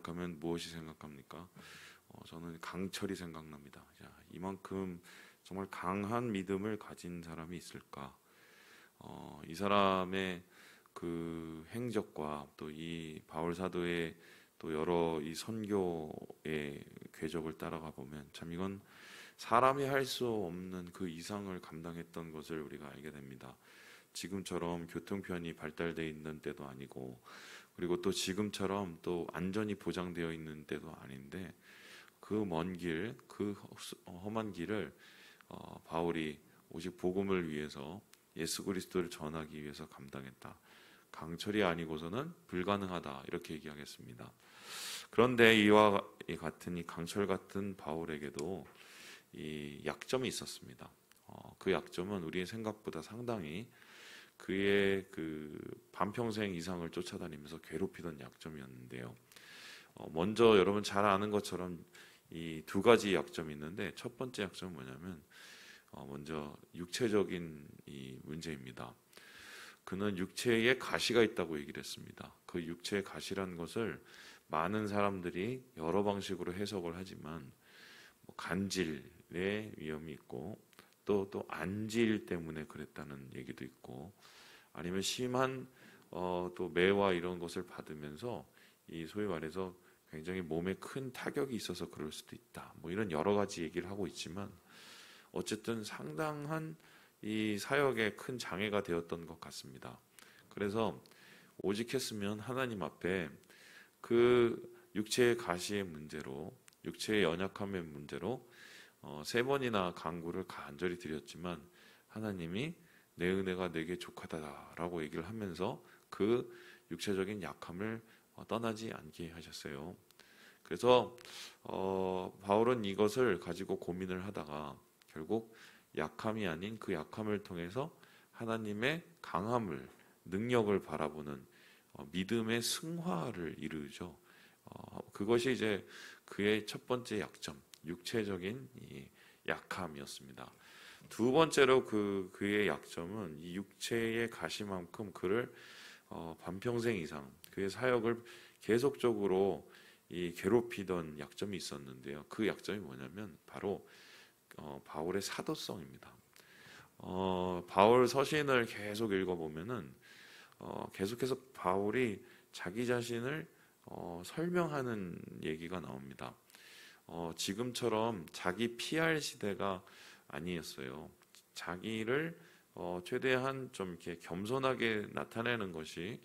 생각하면 무엇이 생각합니까? 저는 강철이 생각납니다. 자, 이만큼 정말 강한 믿음을 가진 사람이 있을까? 이 사람의 그 행적과 또 이 바울 사도의 또 여러 이 선교의 궤적을 따라가 보면 참 이건 사람이 할 수 없는 그 이상을 감당했던 것을 우리가 알게 됩니다. 지금처럼 교통편이 발달되어 있는 때도 아니고, 그리고 또 지금처럼 또 안전이 보장되어 있는 때도 아닌데, 그 먼 길, 그 험한 길을 바울이 오직 복음을 위해서, 예수 그리스도를 전하기 위해서 감당했다. 강철이 아니고서는 불가능하다, 이렇게 얘기하겠습니다. 그런데 이와 같은 이 강철 같은 바울에게도 이 약점이 있었습니다. 그 약점은 우리의 생각보다 상당히 그의 그 반평생 이상을 쫓아다니면서 괴롭히던 약점이었는데요. 먼저 여러분 잘 아는 것처럼 이 두 가지 약점이 있는데, 첫 번째 약점은 뭐냐면 먼저 육체적인 이 문제입니다. 그는 육체에 가시가 있다고 얘기를 했습니다. 그 육체의 가시라는 것을 많은 사람들이 여러 방식으로 해석을 하지만 간질의 위험이 있고, 또 안질 때문에 그랬다는 얘기도 있고, 아니면 심한 또 매와 이런 것을 받으면서 이 소위 말해서 굉장히 몸에 큰 타격이 있어서 그럴 수도 있다. 뭐 이런 여러 가지 얘기를 하고 있지만, 어쨌든 상당한 이 사역에 큰 장애가 되었던 것 같습니다. 그래서 오직했으면 하나님 앞에 그 육체의 가시의 문제로, 육체의 연약함의 문제로 3번이나 간구를 간절히 드렸지만, 하나님이 내 은혜가 내게 족하다라고 얘기를 하면서 그 육체적인 약함을 떠나지 않게 하셨어요. 그래서 바울은 이것을 가지고 고민을 하다가 결국 약함이 아닌 그 약함을 통해서 하나님의 강함을, 능력을 바라보는 믿음의 승화를 이루죠. 그것이 이제 그의 첫 번째 약점, 육체적인 이 약함이었습니다. 두 번째로 그의 약점은 이 육체의 가시만큼 그를 반평생 이상 그의 사역을 계속적으로 이 괴롭히던 약점이 있었는데요. 그 약점이 뭐냐면 바로 바울의 사도성입니다. 바울 서신을 계속 읽어보면은 계속해서 바울이 자기 자신을 설명하는 얘기가 나옵니다. 지금처럼 자기 PR 시대가 아니었어요. 자기를 최대한 좀 이렇게 겸손하게 나타내는 것이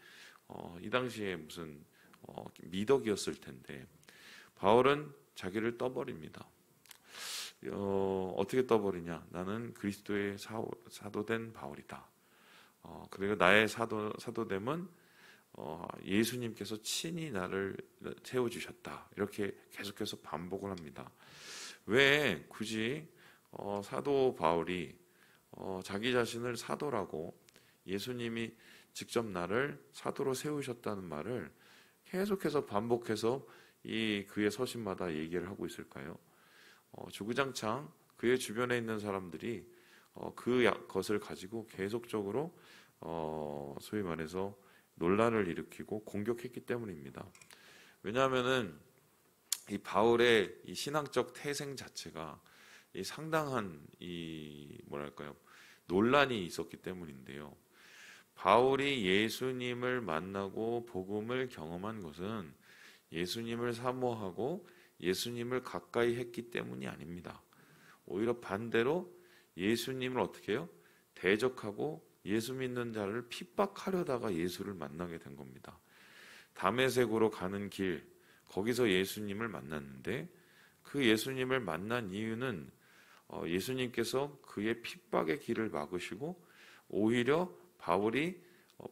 이 당시에 무슨 미덕이었을 텐데, 바울은 자기를 떠버립니다. 어떻게 떠버리냐? 나는 그리스도의 사도된 바울이다. 그리고 나의 사도됨은 예수님께서 친히 나를 세워주셨다. 이렇게 계속해서 반복을 합니다. 왜 굳이 사도 바울이 자기 자신을 사도라고, 예수님이 직접 나를 사도로 세우셨다는 말을 계속해서 반복해서 이 그의 서신마다 얘기를 하고 있을까요? 주구장창 그의 주변에 있는 사람들이 그것을 가지고 계속적으로 소위 말해서 논란을 일으키고 공격했기 때문입니다. 왜냐하면은 이 바울의 이 신앙적 태생 자체가 이 상당한 이 뭐랄까요, 논란이 있었기 때문인데요. 바울이 예수님을 만나고 복음을 경험한 것은 예수님을 사모하고 예수님을 가까이 했기 때문이 아닙니다. 오히려 반대로 예수님을 어떻게 해요? 대적하고 예수 믿는 자를 핍박하려다가 예수를 만나게 된 겁니다. 다메섹으로 가는 길, 거기서 예수님을 만났는데, 그 예수님을 만난 이유는 예수님께서 그의 핍박의 길을 막으시고 오히려 바울이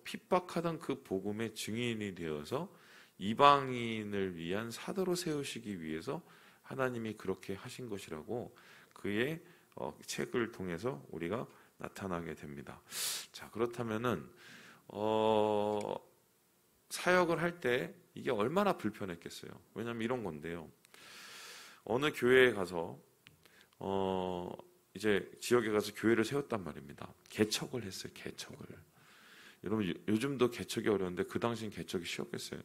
핍박하던 그 복음의 증인이 되어서 이방인을 위한 사도로 세우시기 위해서 하나님이 그렇게 하신 것이라고 그의 책을 통해서 우리가 나타나게 됩니다. 자, 그렇다면은 사역을 할 때 이게 얼마나 불편했겠어요. 왜냐하면 이런 건데요. 어느 교회에 가서 이제 지역에 가서 교회를 세웠단 말입니다. 개척을 했어요. 개척을. 여러분 요즘도 개척이 어려운데 그 당시엔 개척이 쉬웠겠어요.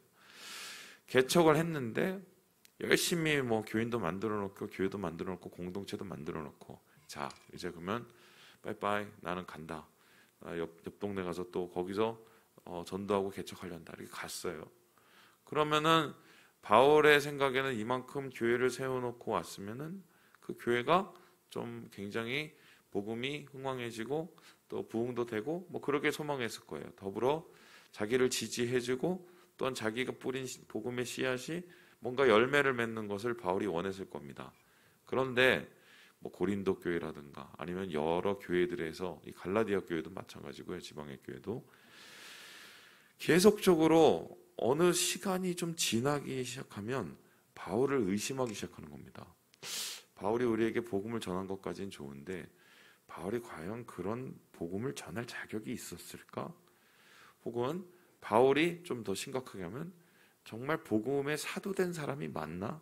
개척을 했는데 열심히 뭐 교인도 만들어 놓고 교회도 만들어 놓고 공동체도 만들어 놓고 자 이제 그러면 빠이빠이 나는 간다. 옆 동네 가서 또 거기서 전도하고 개척하려한다. 이렇게 갔어요. 그러면은 바울의 생각에는 이만큼 교회를 세워놓고 왔으면은 그 교회가 좀 굉장히 복음이 흥왕해지고 또 부흥도 되고 뭐 그렇게 소망했을 거예요. 더불어 자기를 지지해주고 또한 자기가 뿌린 복음의 씨앗이 뭔가 열매를 맺는 것을 바울이 원했을 겁니다. 그런데 뭐 고린도 교회라든가 아니면 여러 교회들에서 이 갈라디아 교회도 마찬가지고요. 지방의 교회도 계속적으로 어느 시간이 좀 지나기 시작하면 바울을 의심하기 시작하는 겁니다. 바울이 우리에게 복음을 전한 것까지는 좋은데 바울이 과연 그런 복음을 전할 자격이 있었을까? 혹은 바울이 좀 더 심각하게 하면 정말 복음에 사도된 사람이 맞나?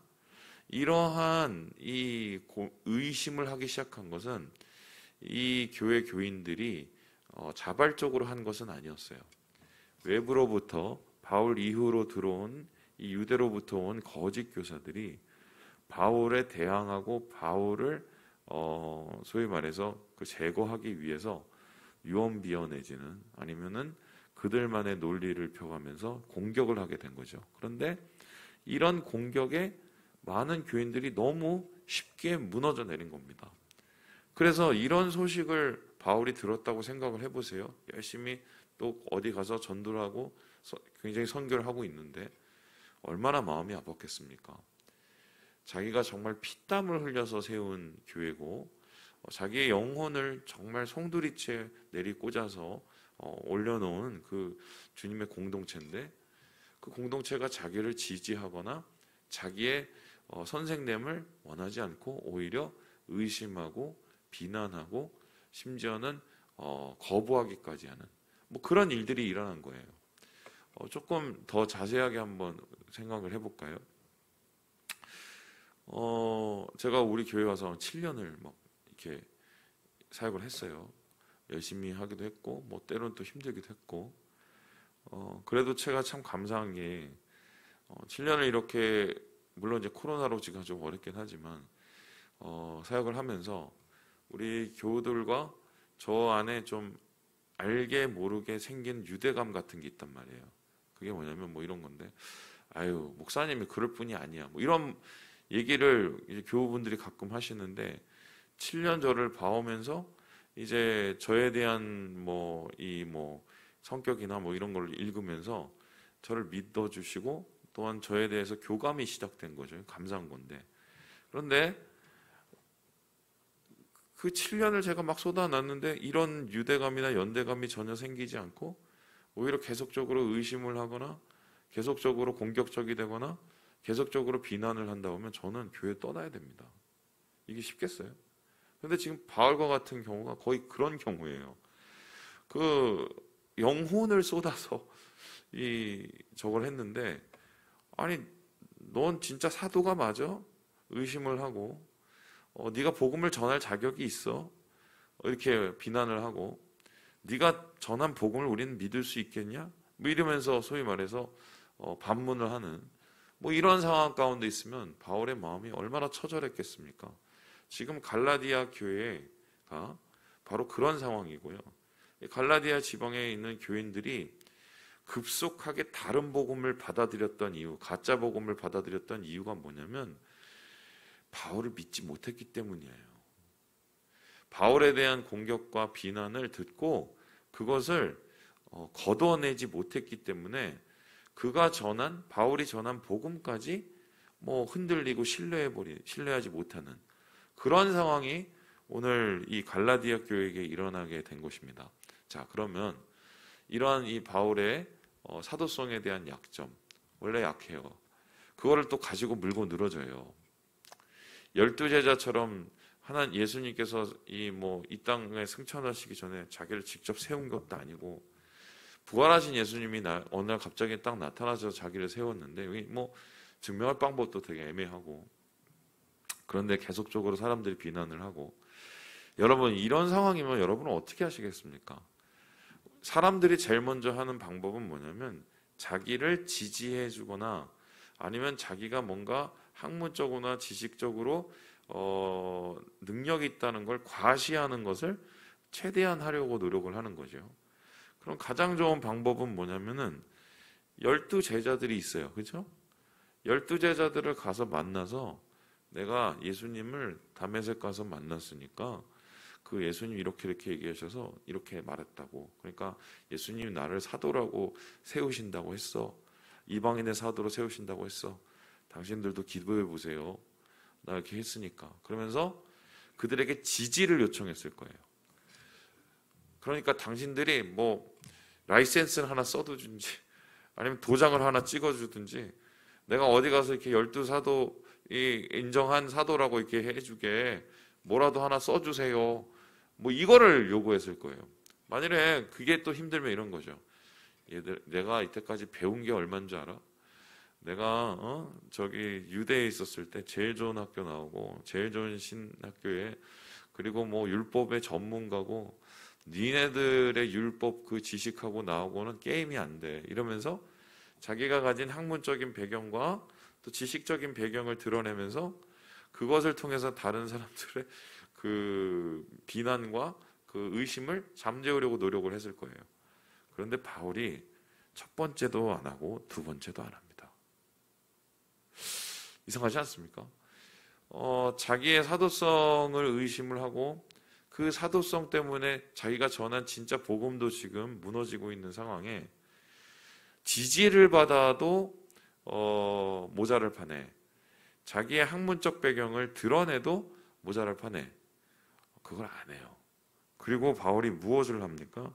이러한 이 의심을 하기 시작한 것은 이 교회 교인들이 자발적으로 한 것은 아니었어요. 외부로부터 바울 이후로 들어온 이 유대로부터 온 거짓 교사들이 바울에 대항하고 바울을 소위 말해서 그 제거하기 위해서 유언비어 내지는 아니면은 그들만의 논리를 펴가면서 공격을 하게 된 거죠. 그런데 이런 공격에 많은 교인들이 너무 쉽게 무너져 내린 겁니다. 그래서 이런 소식을 바울이 들었다고 생각을 해보세요. 열심히 또 어디 가서 전도를 하고 굉장히 선교를 하고 있는데 얼마나 마음이 아팠겠습니까? 자기가 정말 피땀을 흘려서 세운 교회고 자기의 영혼을 정말 송두리째 내리꽂아서 올려놓은 그 주님의 공동체인데 그 공동체가 자기를 지지하거나 자기의 선생됨을 원하지 않고 오히려 의심하고 비난하고 심지어는 거부하기까지 하는 뭐 그런 일들이 일어난 거예요. 조금 더 자세하게 한번 생각을 해볼까요? 제가 우리 교회 와서 7년을 막 이렇게 사역을 했어요. 열심히 하기도 했고, 뭐 때로는 또 힘들기도 했고, 그래도 제가 참 감사한 게 7년을 이렇게 물론 이제 코로나로 지금 좀 어렵긴 하지만 사역을 하면서 우리 교우들과 저 안에 좀 알게 모르게 생긴 유대감 같은 게 있단 말이에요. 그게 뭐냐면 뭐 이런 건데, 아유 목사님이 그럴 뿐이 아니야. 뭐 이런 얘기를 이제 교우분들이 가끔 하시는데 7년 저를 봐오면서 이제 저에 대한 뭐 성격이나 뭐 이런 걸 읽으면서 저를 믿어주시고 또한 저에 대해서 교감이 시작된 거죠. 감사한 건데. 그런데 그 7년을 제가 막 쏟아놨는데 이런 유대감이나 연대감이 전혀 생기지 않고 오히려 계속적으로 의심을 하거나 계속적으로 공격적이 되거나 계속적으로 비난을 한다 보면 저는 교회 떠나야 됩니다. 이게 쉽겠어요? 근데 지금 바울과 같은 경우가 거의 그런 경우예요. 그 영혼을 쏟아서 저걸 했는데 아니 넌 진짜 사도가 맞아? 의심을 하고 네가 복음을 전할 자격이 있어? 이렇게 비난을 하고 네가 전한 복음을 우리는 믿을 수 있겠냐? 뭐 이러면서 소위 말해서 반문을 하는 뭐 이런 상황 가운데 있으면 바울의 마음이 얼마나 처절했겠습니까? 지금 갈라디아 교회가 바로 그런 상황이고요. 갈라디아 지방에 있는 교인들이 급속하게 다른 복음을 받아들였던 이유, 가짜 복음을 받아들였던 이유가 뭐냐면 바울을 믿지 못했기 때문이에요. 바울에 대한 공격과 비난을 듣고 그것을 걷어내지 못했기 때문에 바울이 전한 복음까지 뭐 흔들리고 신뢰하지 못하는 그런 상황이 오늘 이 갈라디아 교회에게 일어나게 된 것입니다. 자, 그러면 이러한 이 바울의 사도성에 대한 약점, 원래 약해요. 그거를 또 가지고 물고 늘어져요. 12제자처럼 예수님께서 이 땅에 승천하시기 전에 자기를 직접 세운 것도 아니고 부활하신 예수님이 어느 날 갑자기 딱 나타나서 자기를 세웠는데 여기 뭐 증명할 방법도 되게 애매하고 그런데 계속적으로 사람들이 비난을 하고 여러분 이런 상황이면 여러분은 어떻게 하시겠습니까? 사람들이 제일 먼저 하는 방법은 뭐냐면 자기를 지지해 주거나 아니면 자기가 뭔가 학문적으로나 지식적으로 능력이 있다는 걸 과시하는 것을 최대한 하려고 노력을 하는 거죠. 그럼 가장 좋은 방법은 뭐냐면은 12제자들이 있어요. 그렇죠? 12제자들을 가서 만나서 내가 예수님을 다메섹 가서 만났으니까 그 예수님 이렇게 얘기하셔서 이렇게 말했다고. 그러니까 예수님이 나를 사도라고 세우신다고 했어. 이방인의 사도로 세우신다고 했어. 당신들도 기도해 보세요. 나 이렇게 했으니까. 그러면서 그들에게 지지를 요청했을 거예요. 그러니까 당신들이 뭐 라이센스를 하나 써두든지 아니면 도장을 하나 찍어주든지 내가 어디 가서 이렇게 12사도 인정한 사도라고 이렇게 해주게 뭐라도 하나 써주세요. 뭐 이거를 요구했을 거예요. 만일에 그게 또 힘들면 이런 거죠. 얘들 내가 이때까지 배운 게 얼마인 줄 알아? 내가 저기 유대에 있었을 때 제일 좋은 학교 나오고 제일 좋은 신학교에 그리고 뭐 율법의 전문가고 니네들의 율법 그 지식하고 나하고는 게임이 안 돼. 이러면서 자기가 가진 학문적인 배경과 또 지식적인 배경을 드러내면서 그것을 통해서 다른 사람들의 그 비난과 그 의심을 잠재우려고 노력을 했을 거예요. 그런데 바울이 첫 번째도 안 하고 두 번째도 안 합니다. 이상하지 않습니까? 자기의 사도성을 의심을 하고 그 사도성 때문에 자기가 전한 진짜 복음도 지금 무너지고 있는 상황에 지지를 받아도 모자를 파네. 자기의 학문적 배경을 드러내도 모자를 파네. 그걸 안 해요. 그리고 바울이 무엇을 합니까?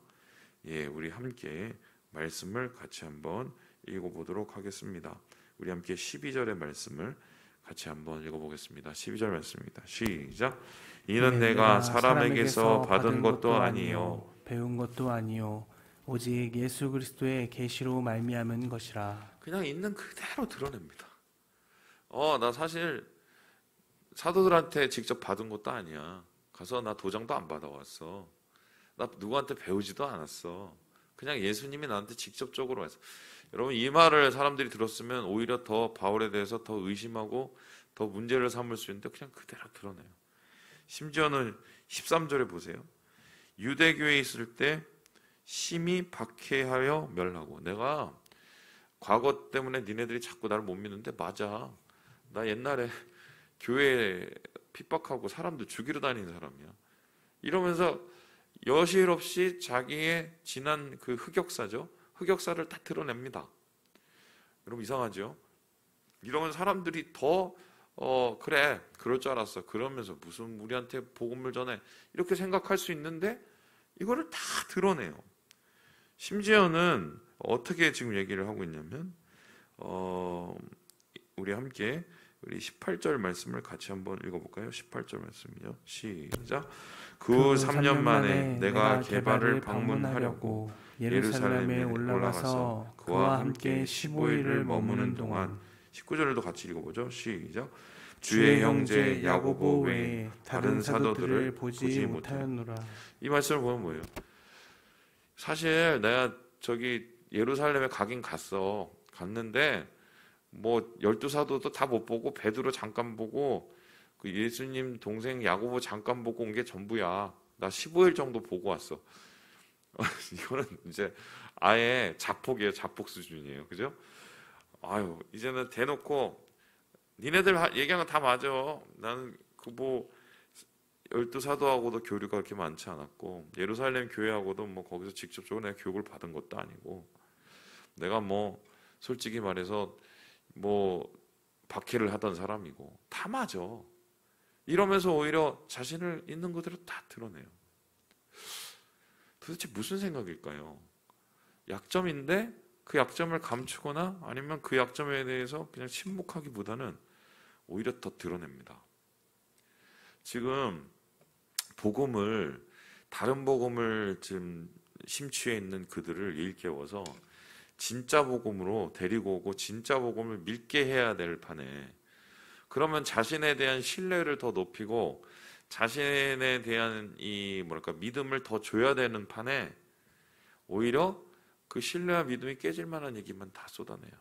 예, 우리 함께 말씀을 같이 한번 읽어보도록 하겠습니다. 우리 함께 12절의 말씀을 같이 한번 읽어보겠습니다. 12절 말씀입니다. 시작. 이는 내가 사람에게서 받은 것도 아니요 배운 것도 아니요 오직 예수 그리스도의 계시로 말미암은 것이라. 그냥 있는 그대로 드러냅니다. 나 사실 사도들한테 직접 받은 것도 아니야. 가서 나 도장도 안 받아왔어. 나 누구한테 배우지도 않았어. 그냥 예수님이 나한테 직접적으로 와서. 여러분 이 말을 사람들이 들었으면 오히려 더 바울에 대해서 더 의심하고 더 문제를 삼을 수 있는데 그냥 그대로 드러내요. 심지어는 13절에 보세요. 유대교에 있을 때 심히 박해하여 멸하고. 내가 과거 때문에 니네들이 자꾸 나를 못 믿는데 맞아. 나 옛날에 교회에 핍박하고 사람들 죽이러 다니는 사람이야. 이러면서 여실 없이 자기의 지난 그 흑역사죠. 흑역사를 다 드러냅니다. 여러분 이상하죠? 이러면 사람들이 더 그래 그럴 줄 알았어. 그러면서 무슨 우리한테 복음을 전해 이렇게 생각할 수 있는데 이거를 다 드러내요. 심지어는 어떻게 지금 얘기를 하고 있냐면 우리 함께 우리 18절 말씀을 같이 한번 읽어볼까요? 18절 말씀이요. 시작. 그 3년 만에 내가 게바를 방문하려고 예루살렘에 올라가서 그와 함께 15일을 머무는 동안 19절도 같이 읽어보죠. 시작. 주의 형제 야고보 외에 다른 사도들을 보지 못하였노라. 이 말씀을 보면 뭐예요? 사실 내가 저기 예루살렘에 가긴 갔는데 뭐 12사도도 다 못 보고 베드로 잠깐 보고 그 예수님 동생 야고보 잠깐 보고 온 게 전부야. 나 15일 정도 보고 왔어. 이거는 이제 아예 자폭이에요. 자폭 수준이에요. 그죠? 아유, 이제는 대놓고 니네들 얘기한 거 다 맞아. 나는 그 뭐 12사도하고도 교류가 그렇게 많지 않았고 예루살렘 교회하고도 뭐 거기서 직접적으로 내가 교육을 받은 것도 아니고 내가 뭐 솔직히 말해서 뭐 박해를 하던 사람이고 다 맞아. 이러면서 오히려 자신을 있는 그대로 다 드러내요. 도대체 무슨 생각일까요? 약점인데 그 약점을 감추거나 아니면 그 약점에 대해서 그냥 침묵하기보다는 오히려 더 드러냅니다. 지금 복음을 다른 복음을 지금 심취해 있는 그들을 일깨워서 진짜 복음으로 데리고 오고 진짜 복음을 믿게 해야 될 판에 그러면 자신에 대한 신뢰를 더 높이고 자신에 대한 이 믿음을 더 줘야 되는 판에 오히려 그 신뢰와 믿음이 깨질 만한 얘기만 다 쏟아내요.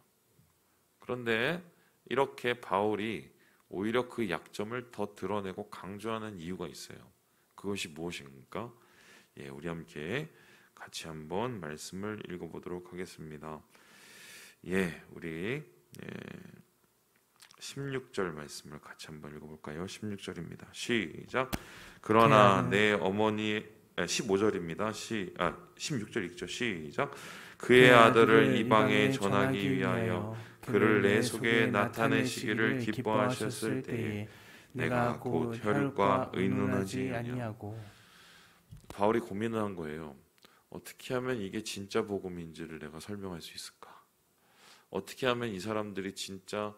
그런데 이렇게 바울이 오히려 그 약점을 더 드러내고 강조하는 이유가 있어요. 그것이 무엇입니까? 예, 우리 함께 같이 한번 말씀을 읽어보도록 하겠습니다. 예, 우리 16절 말씀을 같이 한번 읽어볼까요? 16절입니다. 시작. 그러나 내 어머니 15절입니다. 16절 읽죠. 시작. 그의 아들을 이방에 전하기 위하여 그를 내 속에 나타내시기를 기뻐하셨을 때에 내가 곧 혈육과 의논하지 아니하고. 바울이 고민을 한 거예요. 어떻게 하면 이게 진짜 복음인지를 내가 설명할 수 있을까? 어떻게 하면 이 사람들이 진짜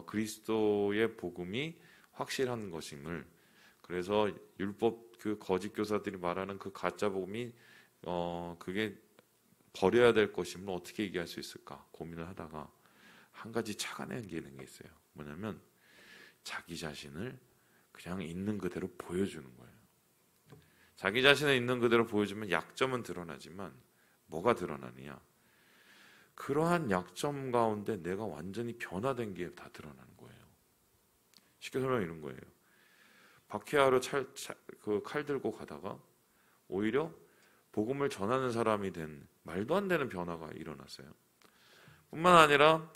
그리스도의 복음이 확실한 것임을, 그래서 율법 그 거짓 교사들이 말하는 그 가짜 복음이 그게 버려야 될 것임을 어떻게 얘기할 수 있을까 고민을 하다가 한 가지 착안해낸 게 있어요. 뭐냐면 자기 자신을 그냥 있는 그대로 보여주는 거예요. 자기 자신을 있는 그대로 보여주면 약점은 드러나지만 뭐가 드러나느냐? 그러한 약점 가운데 내가 완전히 변화된 게 다 드러나는 거예요. 쉽게 설명하면 이런 거예요. 박해하러 칼 들고 가다가 오히려 복음을 전하는 사람이 된, 말도 안 되는 변화가 일어났어요. 뿐만 아니라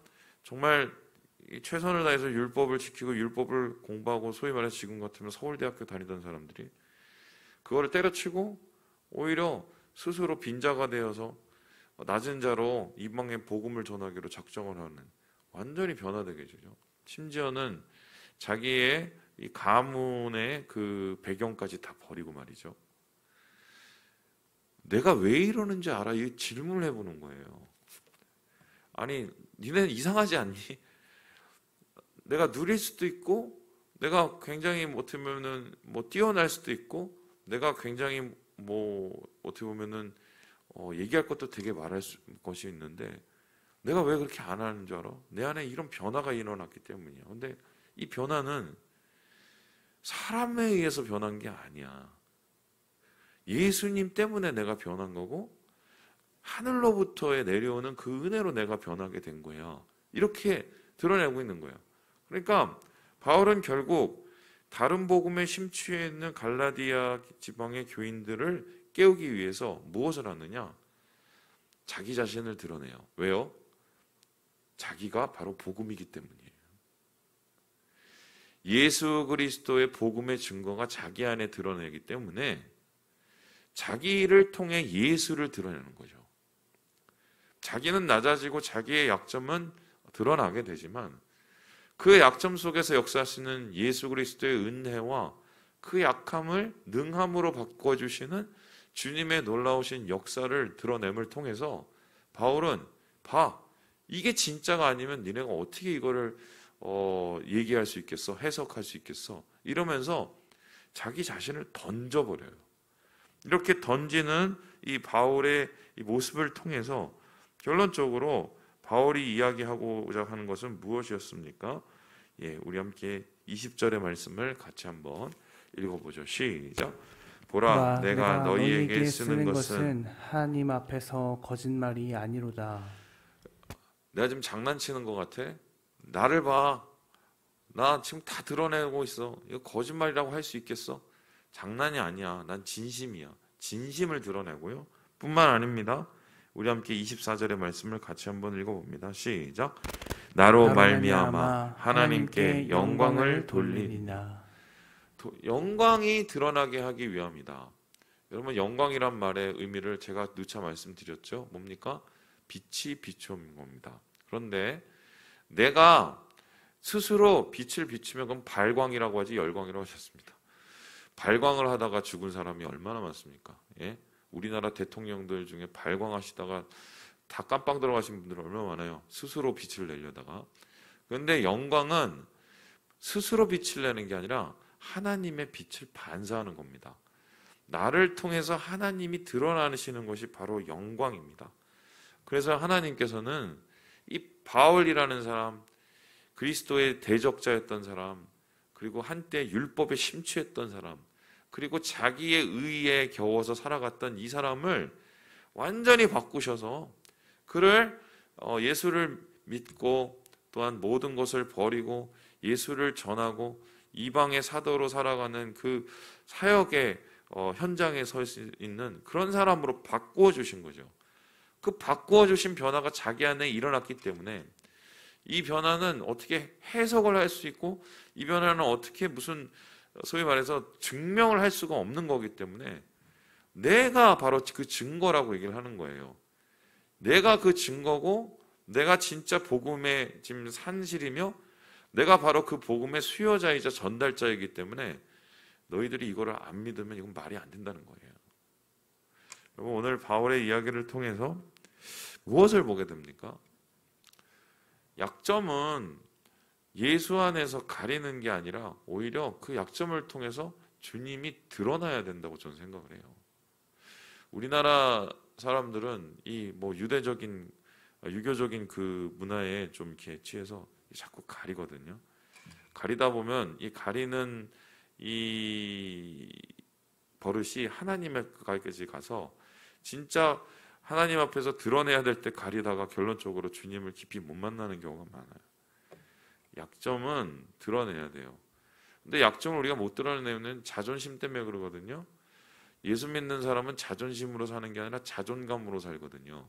정말 최선을 다해서 율법을 지키고 율법을 공부하고 소위 말해서 지금 같으면 서울대학교 다니던 사람들이 그거를 때려치고 오히려 스스로 빈자가 되어서 낮은 자로 이방의 복음을 전하기로 작정을 하는, 완전히 변화되게 되죠. 심지어는 자기의 이 가문의 그 배경까지 다 버리고 말이죠. 내가 왜 이러는지 알아? 이 질문을 해보는 거예요. 아니, 니네는 이상하지 않니? 내가 누릴 수도 있고, 내가 굉장히 어떻게 보면은 뛰어날 수도 있고, 내가 굉장히 어떻게 보면은 얘기할 것도 되게 말할 것이 있는데 내가 왜 그렇게 안 하는 줄 알아? 내 안에 이런 변화가 일어났기 때문이야. 근데 이 변화는 사람에 의해서 변한 게 아니야. 예수님 때문에 내가 변한 거고 하늘로부터의 내려오는 그 은혜로 내가 변하게 된 거야. 이렇게 드러내고 있는 거야. 그러니까 바울은 결국 다른 복음에 심취해 있는 갈라디아 지방의 교인들을 깨우기 위해서 무엇을 하느냐? 자기 자신을 드러내요. 왜요? 자기가 바로 복음이기 때문이에요. 예수 그리스도의 복음의 증거가 자기 안에 드러내기 때문에 자기를 통해 예수를 드러내는 거죠. 자기는 낮아지고 자기의 약점은 드러나게 되지만 그 약점 속에서 역사하시는 예수 그리스도의 은혜와 그 약함을 능함으로 바꿔주시는 주님의 놀라우신 역사를 드러냄을 통해서 바울은 봐, 이게 진짜가 아니면 니네가 어떻게 이거를 얘기할 수 있겠어? 해석할 수 있겠어? 이러면서 자기 자신을 던져버려요. 이렇게 던지는 이 바울의 이 모습을 통해서 결론적으로 바울이 이야기하고자 하는 것은 무엇이었습니까? 예, 우리 함께 20절의 말씀을 같이 한번 읽어보죠. 시작. 보라, 내가 너희에게 쓰는 것은 하나님 앞에서 거짓말이 아니로다. 내가 지금 장난치는 것 같아? 나를 봐. 나 지금 다 드러내고 있어. 이거 거짓말이라고 할 수 있겠어? 장난이 아니야. 난 진심이야. 진심을 드러내고요. 뿐만 아닙니다. 우리 함께 24절의 말씀을 같이 한번 읽어봅니다. 시작. 나로 말미암아 하나님께 영광을 돌리리나. 영광이 드러나게 하기 위함이다. 여러분, 영광이란 말의 의미를 제가 누차 말씀드렸죠. 뭡니까? 빛이 비추는 겁니다. 그런데 내가 스스로 빛을 비추면 그건 발광이라고 하지 열광이라고 하셨습니다. 발광을 하다가 죽은 사람이 얼마나 많습니까? 예? 우리나라 대통령들 중에 발광하시다가 다 깜빵 들어가신 분들 얼마나 많아요. 스스로 빛을 내려다가. 그런데 영광은 스스로 빛을 내는 게 아니라 하나님의 빛을 반사하는 겁니다. 나를 통해서 하나님이 드러나시는 것이 바로 영광입니다. 그래서 하나님께서는 이 바울이라는 사람, 그리스도의 대적자였던 사람, 그리고 한때 율법에 심취했던 사람, 그리고 자기의 의에 겨워서 살아갔던 이 사람을 완전히 바꾸셔서 그를 예수를 믿고 또한 모든 것을 버리고 예수를 전하고 이방의 사도로 살아가는 그 사역의 현장에 서 있는 그런 사람으로 바꾸어 주신 거죠. 그 바꾸어 주신 변화가 자기 안에 일어났기 때문에 이 변화는 어떻게 해석을 할 수 있고 이 변화는 어떻게 무슨 소위 말해서 증명을 할 수가 없는 거기 때문에 내가 바로 그 증거라고 얘기를 하는 거예요. 내가 그 증거고 내가 진짜 복음의 지금 산실이며 내가 바로 그 복음의 수요자이자 전달자이기 때문에 너희들이 이거를 안 믿으면 이건 말이 안 된다는 거예요. 여러분, 오늘 바울의 이야기를 통해서 무엇을 보게 됩니까? 약점은 예수 안에서 가리는 게 아니라 오히려 그 약점을 통해서 주님이 드러나야 된다고 저는 생각을 해요. 우리나라 사람들은 이 뭐 유교적인 그 문화에 좀 이렇게 취해서 자꾸 가리거든요. 가리다 보면 이 가리는 이 버릇이 하나님께까지 가서 진짜 하나님 앞에서 드러내야 될 때 가리다가 결론적으로 주님을 깊이 못 만나는 경우가 많아요. 약점은 드러내야 돼요. 근데 약점을 우리가 못 드러내면 자존심 때문에 그러거든요. 예수 믿는 사람은 자존심으로 사는 게 아니라 자존감으로 살거든요.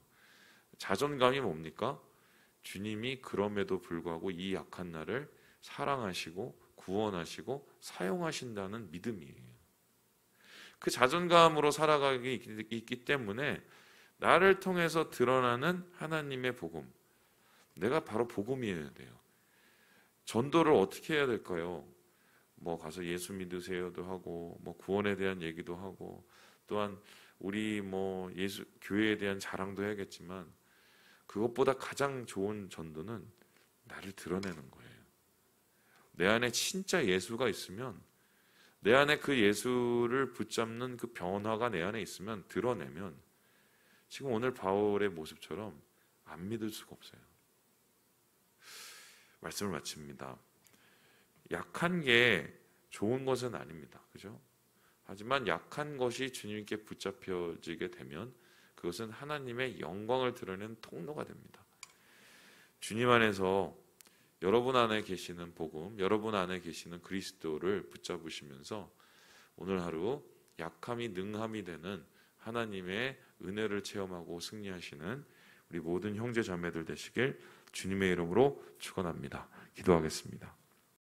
자존감이 뭡니까? 주님이 그럼에도 불구하고 이 약한 나를 사랑하시고 구원하시고 사용하신다는 믿음이에요. 그 자존감으로 살아가기 있기 때문에 나를 통해서 드러나는 하나님의 복음, 내가 바로 복음이어야 돼요. 전도를 어떻게 해야 될까요? 뭐 가서 예수 믿으세요도 하고 뭐 구원에 대한 얘기도 하고 또한 우리 뭐 예수 교회에 대한 자랑도 해야겠지만 그것보다 가장 좋은 전도는 나를 드러내는 거예요. 내 안에 진짜 예수가 있으면 내 안에 그 예수를 붙잡는 그 변화가 내 안에 있으면 드러내면 지금 오늘 바울의 모습처럼 안 믿을 수가 없어요. 말씀을 마칩니다. 약한 게 좋은 것은 아닙니다. 그죠? 하지만 약한 것이 주님께 붙잡혀지게 되면 그것은 하나님의 영광을 드러내는 통로가 됩니다. 주님 안에서 여러분 안에 계시는 복음, 여러분 안에 계시는 그리스도를 붙잡으시면서 오늘 하루 약함이 능함이 되는 하나님의 은혜를 체험하고 승리하시는 우리 모든 형제 자매들 되시길 주님의 이름으로 축원합니다. 기도하겠습니다.